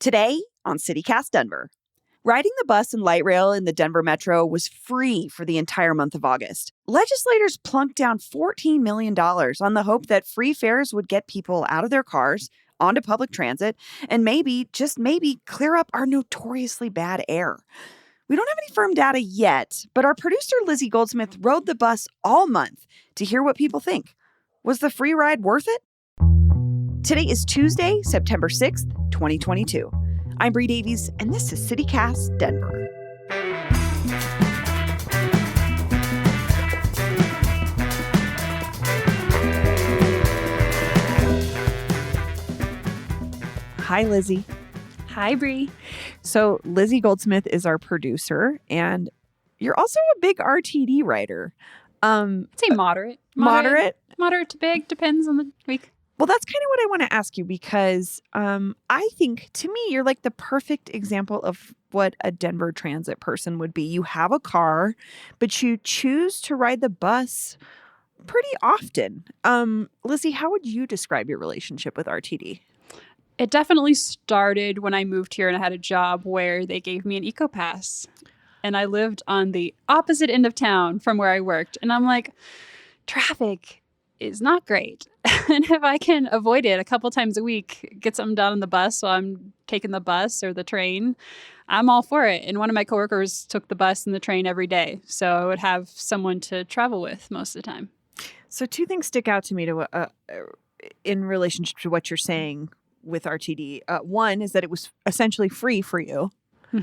Today on CityCast Denver. Riding the bus and light rail in the Denver Metro was free for the entire month of August. Legislators plunked down $14 million on the hope that free fares would get people out of their cars, onto public transit, and maybe, just maybe, clear up our notoriously bad air. We don't have any firm data yet, but our producer Lizzie Goldsmith rode the bus all month to hear what people think. Was the free ride worth it? Today is Tuesday, September 6th, 2022. I'm Bree Davies, and this is CityCast Denver. Hi, Lizzie. Hi, Bree. So Lizzie Goldsmith is our producer, and you're also a big RTD writer. I'd say moderate. Moderate? Moderate to big, depends on the week. Well, that's kind of what I want to ask you because I think, to me, you're like the perfect example of what a Denver transit person would be. You have a car, but you choose to ride the bus pretty often. Lizzie, how would you describe your relationship with RTD? It definitely started when I moved here and I had a job where they gave me an eco pass. And I lived on the opposite end of town from where I worked. And I'm like, traffic is not great. And if I can avoid it a couple times a week, get something done on the bus while I'm taking the bus or the train, I'm all for it. And one of my coworkers took the bus and the train every day. So I would have someone to travel with most of the time. So two things stick out to me in relationship to what you're saying with RTD. One is that it was essentially free for you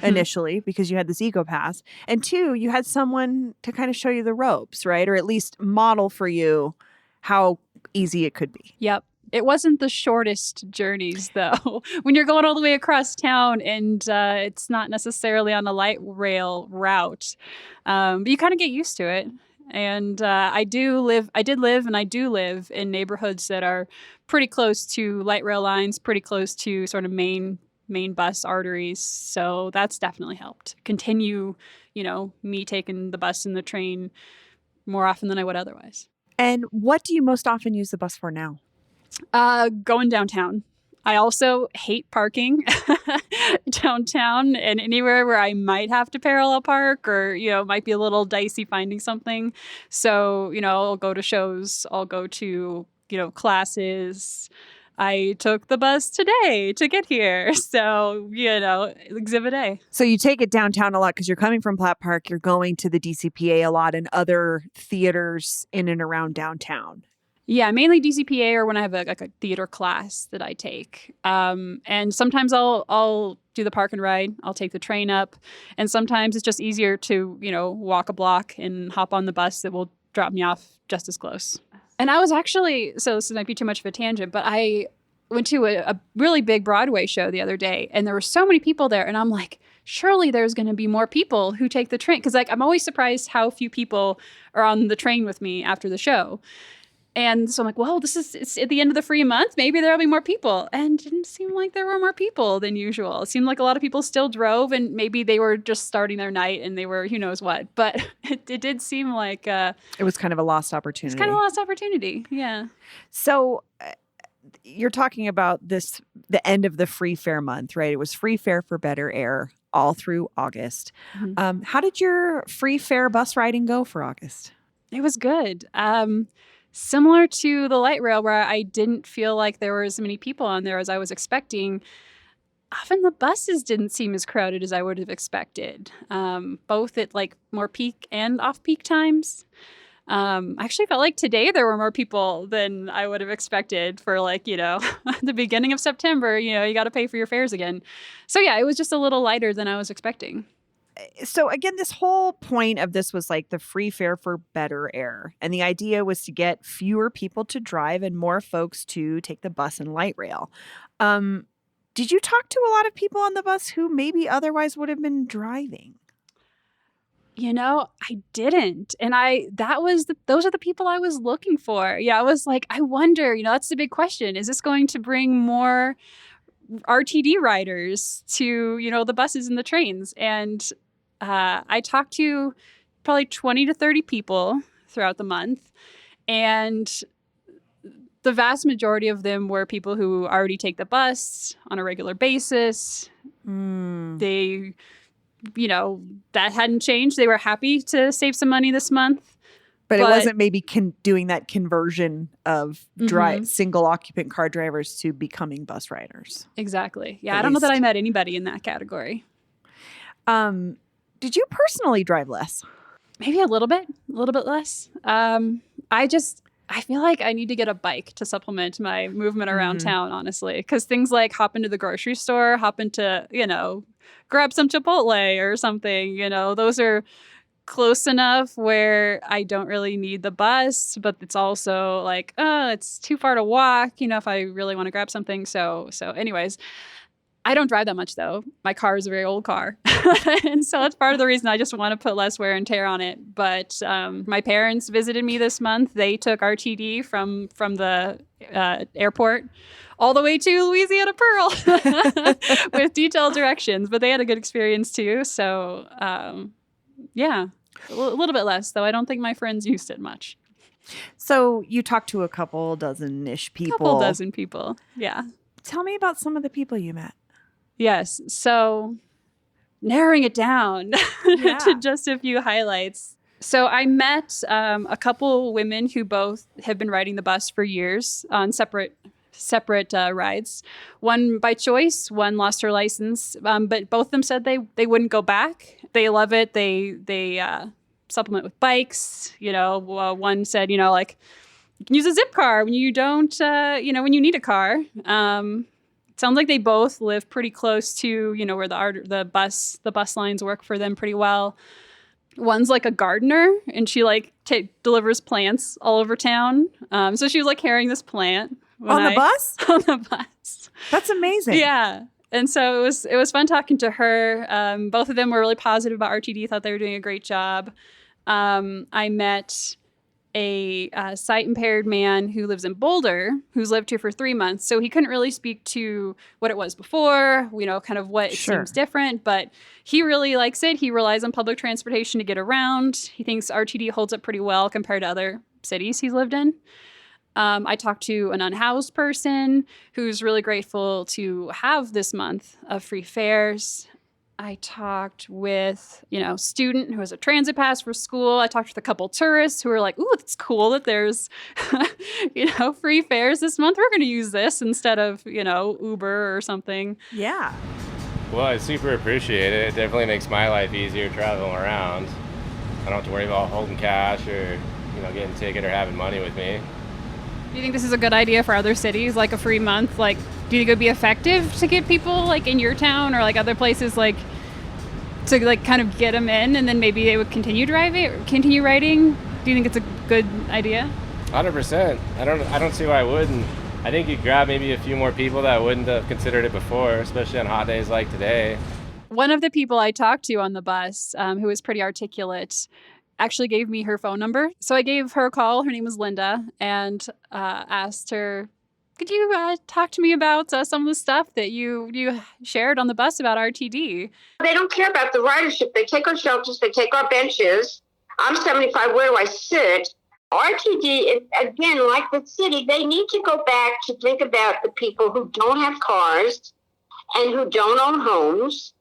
initially because you had this eco pass. And two, you had someone to kind of show you the ropes, right? Or at least model for you how easy it could be. Yep. It wasn't the shortest journeys, though. When you're going all the way across town and it's not necessarily on a light rail route, but you kind of get used to it. And I did live and I do live in neighborhoods that are pretty close to light rail lines, pretty close to sort of main bus arteries. So that's definitely helped continue, me taking the bus and the train more often than I would otherwise. And what do you most often use the bus for now? Going downtown. I also hate parking downtown and anywhere where I might have to parallel park or, might be a little dicey finding something. So, I'll go to shows, I'll go to, classes. I took the bus today to get here. So, Exhibit A. So you take it downtown a lot because you're coming from Platt Park, you're going to the DCPA a lot and other theaters in and around downtown. Yeah, mainly DCPA or when I have a theater class that I take. And sometimes I'll do the park and ride. I'll take the train up. And sometimes it's just easier to, walk a block and hop on the bus that will drop me off just as close. And I was actually, so this might be too much of a tangent, but I went to a really big Broadway show the other day and there were so many people there. And I'm like, surely there's going to be more people who take the train. Because I'm always surprised how few people are on the train with me after the show. And so I'm like, well, it's at the end of the free month. Maybe there'll be more people. And it didn't seem like there were more people than usual. It seemed like a lot of people still drove and maybe they were just starting their night and they were who knows what. But it did seem like it was kind of a lost opportunity. It's kind of a lost opportunity. Yeah. So you're talking about the end of the free fare month, right? It was free fare for better air all through August. Mm-hmm. How did your free fare bus riding go for August? It was good. Similar to the light rail where I didn't feel like there were as many people on there as I was expecting, often the buses didn't seem as crowded as I would have expected, both at more peak and off-peak times. I actually felt like today there were more people than I would have expected for the beginning of September, you got to pay for your fares again. So yeah, it was just a little lighter than I was expecting. So again, this whole point of this was the free fare for better air. And the idea was to get fewer people to drive and more folks to take the bus and light rail. Did you talk to a lot of people on the bus who maybe otherwise would have been driving? I didn't. And those are the people I was looking for. Yeah, I was like, I wonder, that's the big question. Is this going to bring more RTD riders to, the buses and the trains? And I talked to probably 20 to 30 people throughout the month. And The vast majority of them were people who already take the bus on a regular basis. They, that hadn't changed. They were happy to save some money this month. But it wasn't maybe doing that conversion of single occupant car drivers to becoming bus riders. Exactly. Yeah, I don't know that I met anybody in that category. Did you personally drive less? Maybe a little bit less. I feel like I need to get a bike to supplement my movement around town, honestly, because things like hop into the grocery store, hop into, grab some Chipotle or something, those are close enough where I don't really need the bus, but it's also like, it's too far to walk, if I really want to grab something. So anyways, I don't drive that much though. My car is a very old car. And so that's part of the reason I just want to put less wear and tear on it. But my parents visited me this month. They took RTD from the airport all the way to Louisiana Pearl with detailed directions. But they had a good experience too. So yeah, a little bit less, though. I don't think my friends used it much. So you talked to a couple dozen-ish people. Couple dozen people, yeah. Tell me about some of the people you met. Yes. So narrowing it down to just a few highlights. So I met a couple women who both have been riding the bus for years on separate rides. One by choice, one lost her license, but both of them said they wouldn't go back. They love it. They supplement with bikes. One said, like, you can use a zip car when you don't, when you need a car. Sounds like they both live pretty close to, where the bus lines work for them pretty well. One's like a gardener, and she delivers plants all over town. So she was like carrying this plant on the bus. On the bus. That's amazing. Yeah. And so it was fun talking to her. Both of them were really positive about RTD, thought they were doing a great job. I met a sight-impaired man who lives in Boulder, who's lived here for 3 months. So he couldn't really speak to what it was before, kind of what it seems different. But he really likes it. He relies on public transportation to get around. He thinks RTD holds up pretty well compared to other cities he's lived in. I talked to an unhoused person who's really grateful to have this month of free fares. I talked with, a student who has a transit pass for school. I talked with a couple tourists who were like, ooh, it's cool that there's, free fares this month. We're going to use this instead of, Uber or something. Yeah. Well, I super appreciate it. It definitely makes my life easier traveling around. I don't have to worry about holding cash or, getting a ticket or having money with me. Do you think this is a good idea for other cities, like a free month? Like, do you think it would be effective to get people like in your town or like other places to kind of get them in, and then maybe they would continue riding? Do you think it's a good idea? 100%. I don't see why I wouldn't. I think you'd grab maybe a few more people that wouldn't have considered it before, especially on hot days like today. One of the people I talked to on the bus, who was pretty articulate, actually gave me her phone number. So I gave her a call. Her name was Linda, and asked her, could you talk to me about some of the stuff that you shared on the bus about RTD? They don't care about the ridership. They take our shelters. They take our benches. I'm 75. Where do I sit? RTD, again, like the city, they need to go back to think about the people who don't have cars and who don't own homes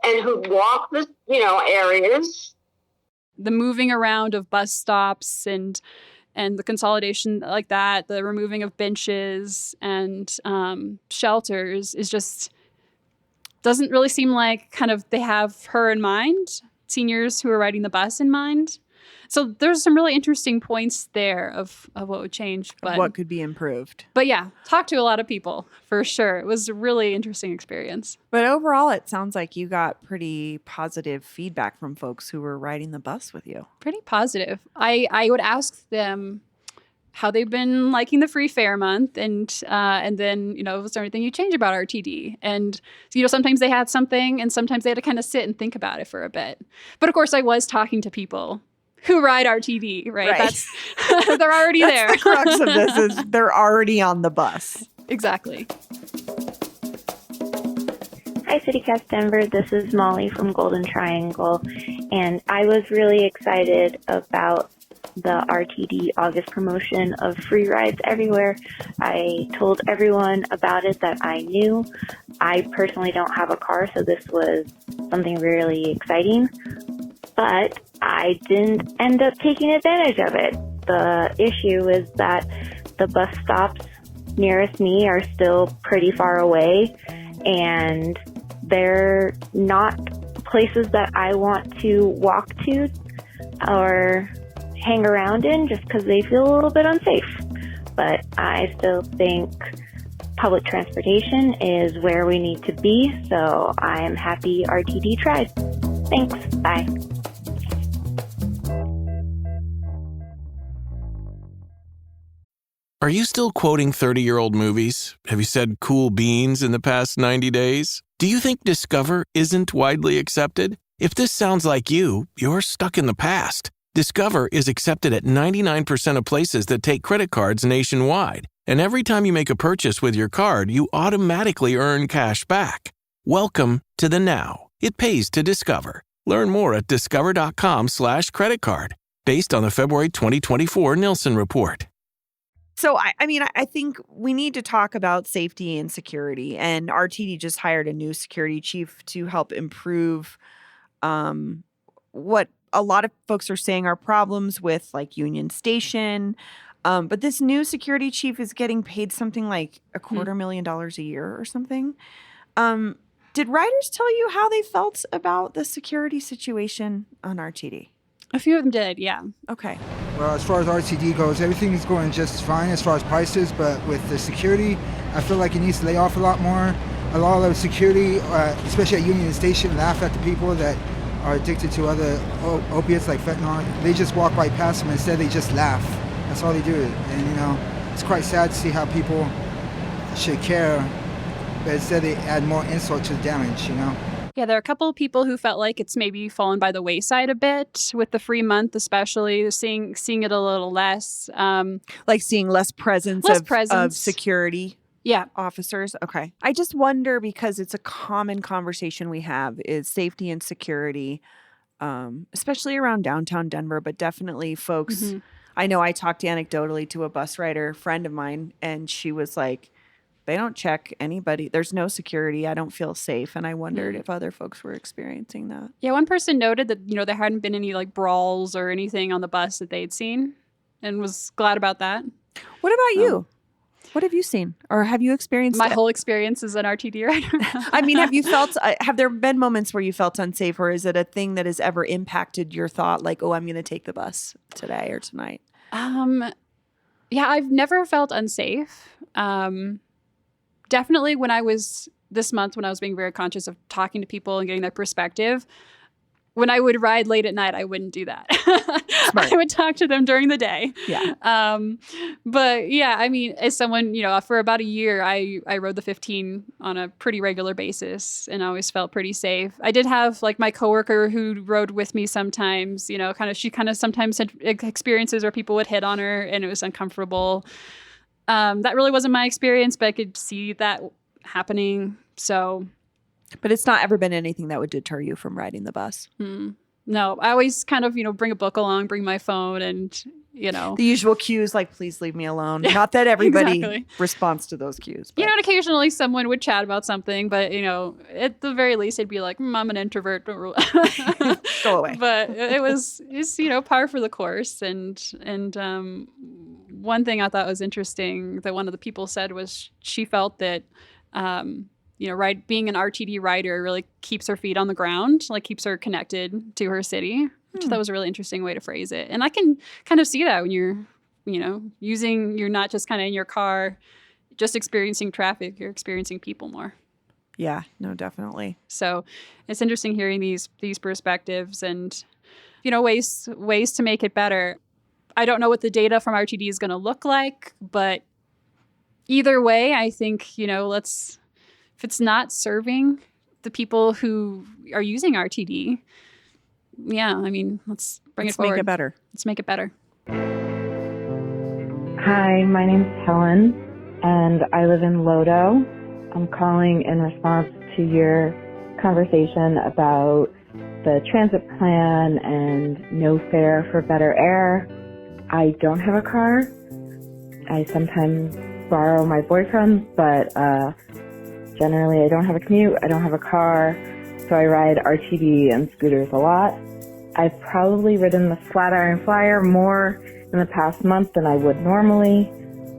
and who walk the, areas. The moving around of bus stops and the consolidation like that, the removing of benches and shelters is just doesn't really seem like kind of they have her in mind, seniors who are riding the bus in mind. So there's some really interesting points there of what would change. But what could be improved. But yeah, talked to a lot of people for sure. It was a really interesting experience. But overall, it sounds like you got pretty positive feedback from folks who were riding the bus with you. Pretty positive. I would ask them how they've been liking the free fare month, and then, was there anything you change about RTD? And, sometimes they had something, and sometimes they had to kind of sit and think about it for a bit. But of course, I was talking to people who ride RTD, right? That's they're already there. The crux of this is they're already on the bus. Exactly. Hi, CityCast Denver. This is Molly from Golden Triangle, and I was really excited about the RTD August promotion of free rides everywhere. I told everyone about it that I knew. I personally don't have a car, so this was something really exciting, but I didn't end up taking advantage of it. The issue is that the bus stops nearest me are still pretty far away, and they're not places that I want to walk to or hang around in just because they feel a little bit unsafe. But I still think public transportation is where we need to be, so I am happy RTD tried. Thanks. Bye. Are you still quoting 30-year-old movies? Have you said cool beans in the past 90 days? Do you think Discover isn't widely accepted? If this sounds like you, you're stuck in the past. Discover is accepted at 99% of places that take credit cards nationwide. And every time you make a purchase with your card, you automatically earn cash back. Welcome to the now. It pays to Discover. Learn more at discover.com/credit card, based on the February 2024 Nielsen report. So, I think we need to talk about safety and security. And RTD just hired a new security chief to help improve what a lot of folks are saying are problems with, like, Union Station. But this new security chief is getting paid something like $250,000 a year or something. Did riders tell you how they felt about the security situation on RTD? A few of them did, yeah. Okay. Well, as far as RTD goes, everything is going just fine as far as prices, but with the security, I feel like it needs to lay off a lot more. A lot of security, especially at Union Station, laugh at the people that are addicted to other opiates like fentanyl. They just walk right past them. Instead, they just laugh. That's all they do. And, it's quite sad to see how people should care, but instead they add more insult to the damage, Yeah, there are a couple of people who felt like it's maybe fallen by the wayside a bit with the free month, especially seeing it a little less. Like seeing less presence of security officers. Okay. I just wonder, because it's a common conversation we have, is safety and security, especially around downtown Denver, but definitely folks. Mm-hmm. I know I talked anecdotally to a bus rider friend of mine, and she was like, they don't check anybody. There's no security. I don't feel safe. And I wondered if other folks were experiencing that. Yeah, one person noted that, there hadn't been any like brawls or anything on the bus that they'd seen, and was glad about that. What about you? What have you seen? Or have you experienced my whole experience as an RTD rider? I mean, have there been moments where you felt unsafe, or is it a thing that has ever impacted your thought, like, oh, I'm going to take the bus today or tonight? Yeah, I've never felt unsafe. Definitely this month when I was being very conscious of talking to people and getting their perspective, when I would ride late at night, I wouldn't do that. I would talk to them during the day. Yeah. But yeah, I mean, as someone, for about a year, I rode the 15 on a pretty regular basis and always felt pretty safe. I did have like my coworker who rode with me sometimes, she sometimes had experiences where people would hit on her and it was uncomfortable. That really wasn't my experience, but I could see that happening. So, but it's not ever been anything that would deter you from riding the bus. No, I always kind of, bring a book along, bring my phone, and the usual cues, like, please leave me alone. Not that everybody responds to those cues. But. And occasionally someone would chat about something, but at the very least, it'd be like, I'm an introvert. Go away. But it's par for the course. And one thing I thought was interesting that one of the people said was she felt that, being an RTD rider really keeps her feet on the ground, like keeps her connected to her city, which I thought was a really interesting way to phrase it. And I can kind of see that when you're, you're not just kind of in your car, just experiencing traffic, you're experiencing people more. Yeah, no, definitely. So it's interesting hearing these perspectives and, ways to make it better. I don't know what the data from RTD is going to look like, but either way, I think, if it's not serving the people who are using RTD, let's bring it forward. Let's make it better. Let's make it better. Hi, my name's Helen, and I live in Lodo. I'm calling in response to your conversation about the transit plan and no fare for better air. I don't have a car. I sometimes borrow my boyfriend's, but generally I don't have a commute. I don't have a car, so I ride RTD and scooters a lot. I've probably ridden the Flatiron Flyer more in the past month than I would normally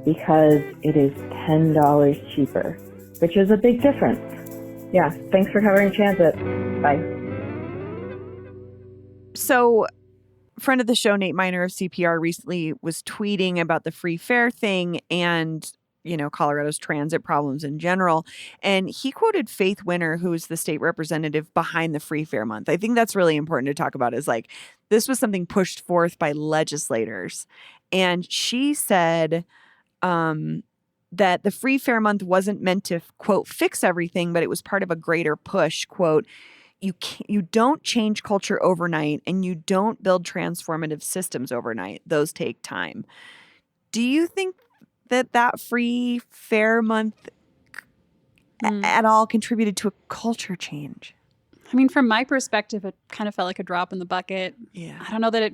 because it is $10 cheaper, which is a big difference. Yeah, thanks for covering transit. Bye. So, friend of the show, Nate Miner of CPR, recently was tweeting about the free fare thing and, Colorado's transit problems in general. And he quoted Faith Winter, who is the state representative behind the free fare month. I think that's really important to talk about, is like, this was something pushed forth by legislators. And she said that the free fare month wasn't meant to, quote, fix everything, but it was part of a greater push, quote, you don't change culture overnight and you don't build transformative systems overnight. Those take time. Do you think that free fare month at all contributed to a culture change? I mean, from my perspective, it kind of felt like a drop in the bucket. Yeah. I don't know that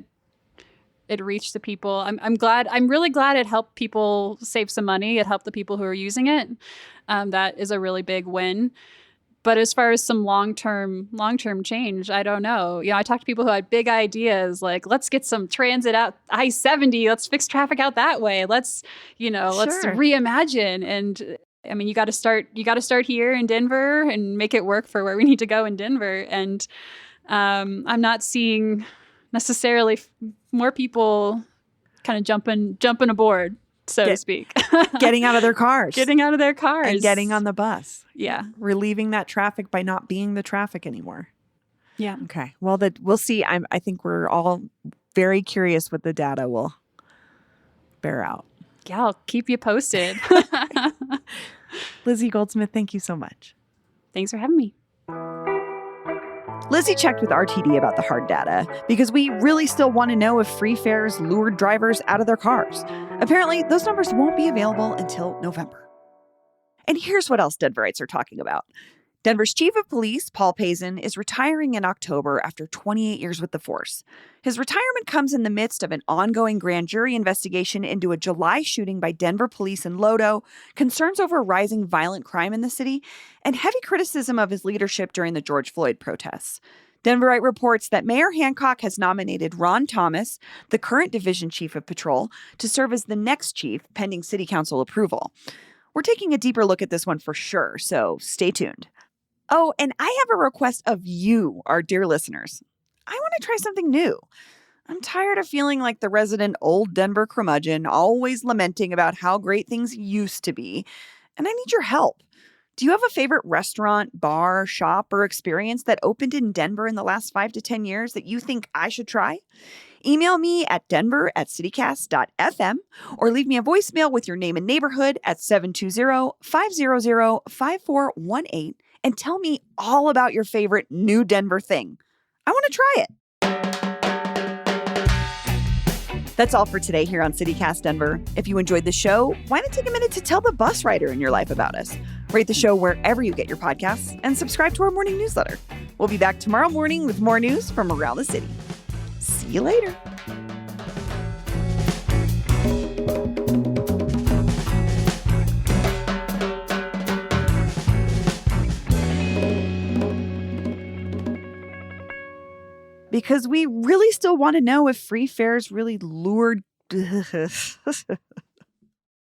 it reached the people. I'm really glad it helped people save some money. It helped the people who are using it. That is a really big win. But as far as some long-term change, I don't know. I talked to people who had big ideas, like, let's get some transit out I-70. Let's fix traffic out that way. Let's reimagine. And I mean, you got to start here in Denver and make it work for where we need to go in Denver. And I'm not seeing necessarily more people kind of jumping aboard, so to speak. Getting out of their cars. Getting out of their cars. And getting on the bus. Yeah. Relieving that traffic by not being the traffic anymore. Yeah. Okay. Well, we'll see. I think we're all very curious what the data will bear out. Yeah, I'll keep you posted. Lizzie Goldsmith, thank you so much. Thanks for having me. Lizzie checked with RTD about the hard data because we really still want to know if free fares lured drivers out of their cars. Apparently, those numbers won't be available until November. And here's what else Denverites are talking about. Denver's chief of police, Paul Pazin, is retiring in October after 28 years with the force. His retirement comes in the midst of an ongoing grand jury investigation into a July shooting by Denver police in Lodo, concerns over rising violent crime in the city, and heavy criticism of his leadership during the George Floyd protests. Denverite reports that Mayor Hancock has nominated Ron Thomas, the current division chief of patrol, to serve as the next chief, pending city council approval. We're taking a deeper look at this one for sure, so stay tuned. Oh, and I have a request of you, our dear listeners. I want to try something new. I'm tired of feeling like the resident old Denver curmudgeon, always lamenting about how great things used to be, and I need your help. Do you have a favorite restaurant, bar, shop, or experience that opened in Denver in the last 5 to 10 years that you think I should try? Email me at denver@citycast.fm or leave me a voicemail with your name and neighborhood at 720-500-5418 and tell me all about your favorite new Denver thing. I want to try it. That's all for today here on CityCast Denver. If you enjoyed the show, why not take a minute to tell the bus rider in your life about us? Rate the show wherever you get your podcasts and subscribe to our morning newsletter. We'll be back tomorrow morning with more news from around the city. See you later. Because we really still want to know if free fares really lured